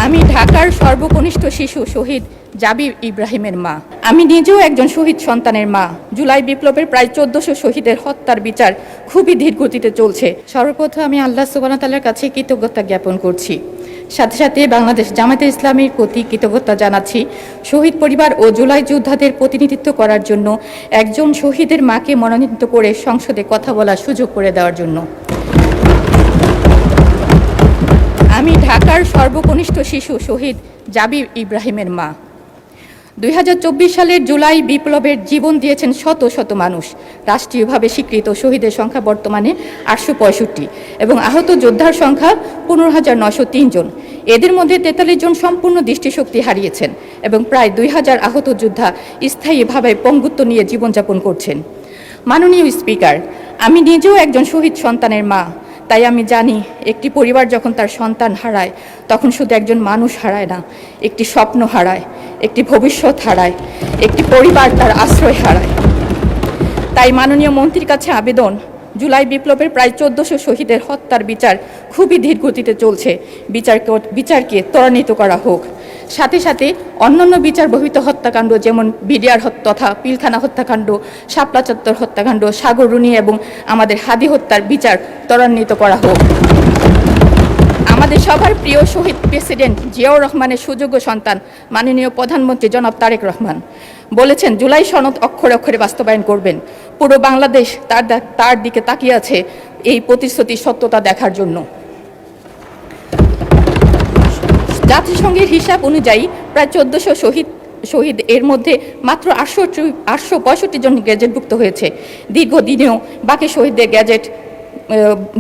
আমি ঢাকার সর্বকনিষ্ঠ শিশু শহীদ জাবির ইব্রাহিমের মা। আমি নিজেও একজন শহীদ সন্তানের মা। জুলাই বিপ্লবের প্রায় ১৪০০ শহীদের হত্যার বিচার খুবই ধীর গতিতে চলছে। সর্বপ্রথম আমি আল্লাহ সুবহানাহু ওয়া তাআলার কাছে কৃতজ্ঞতা জ্ঞাপন করছি। সাথে সাথে বাংলাদেশ জামায়াতে ইসলামীর প্রতি কৃতজ্ঞতা জানাচ্ছি শহীদ পরিবার ও জুলাই যোদ্ধাদের প্রতিনিধিত্ব করার জন্য একজন শহীদের মাকে মনোনীত করে সংসদে কথা বলার সুযোগ করে দেওয়ার জন্য। আমি ঢাকার সর্বকনিষ্ঠ শিশু শহীদ জাবির ইব্রাহিমের মা। ২০২৪ সালের জুলাই বিপ্লবের জীবন দিয়েছেন শত শত মানুষ। রাষ্ট্রীয়ভাবে স্বীকৃত শহীদের সংখ্যা বর্তমানে ৮৬৫ এবং আহত যোদ্ধার সংখ্যা ১৫,৯০৩ জন। এদের মধ্যে ৪৩ জন সম্পূর্ণ দৃষ্টিশক্তি হারিয়েছেন এবং প্রায় ২,০০০ আহত যোদ্ধা স্থায়ীভাবে পঙ্গুত্ব নিয়ে জীবনযাপন করছেন। মাননীয় স্পিকার, আমি নিজেও একজন শহীদ সন্তানের মা। তাই আমি জানি একটি পরিবার যখন তার সন্তান হারায় তখন শুধু একজন মানুষ হারায় না, একটি স্বপ্ন হারায়, একটি ভবিষ্যৎ হারায়, একটি পরিবার তার আশ্রয় হারায়। তাই মাননীয় মন্ত্রীর কাছে আবেদন, জুলাই বিপ্লবের প্রায় ১৪০০ শহীদের হত্যার বিচার খুবই ধীর গতিতে চলছে। বিচারকে ত্বরান্বিত করা হোক। সাথে সাথে অন্যান্য বিচার বহির্ভূত হত্যাকাণ্ড যেমন বিডিআর তথা পিলখানা হত্যাকাণ্ড, শাপলা চত্বর হত্যাকাণ্ড, সাগর রুনি এবং আমাদের হাদি হত্যার বিচার ত্বরান্বিত করা হোক। আমাদের সবার প্রিয় শহীদ প্রেসিডেন্ট জিয়াউর রহমানের সুযোগ্য সন্তান মাননীয় প্রধানমন্ত্রী জনাব তারেক রহমান বলেছেন জুলাই সনদ অক্ষরে অক্ষরে বাস্তবায়ন করবেন। পুরো বাংলাদেশ তার দিকে তাকিয়ে আছে এই প্রতিশ্রুতির সত্যতা দেখার জন্য। জাতিসংঘের হিসাব অনুযায়ী প্রায় ১৪০০ শহীদ এর মধ্যে মাত্র ৮৬৫ জন গ্যাজেটভুক্ত হয়েছে। দীর্ঘদিনেও বাকি শহীদদের গ্যাজেট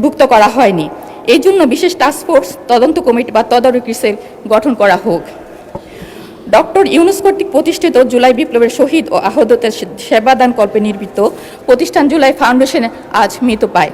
ভুক্ত করা হয়নি। এই জন্য বিশেষ টাস্কফোর্স তদন্ত কমিটি বা তদারকি সেল গঠন করা হোক। ডক্টর ইউনূস কর্তৃক প্রতিষ্ঠিত জুলাই বিপ্লবের শহীদ ও আহতদের সেবাদান কল্পে নির্মিত প্রতিষ্ঠান জুলাই ফাউন্ডেশন আজ মৃত্যু পায়।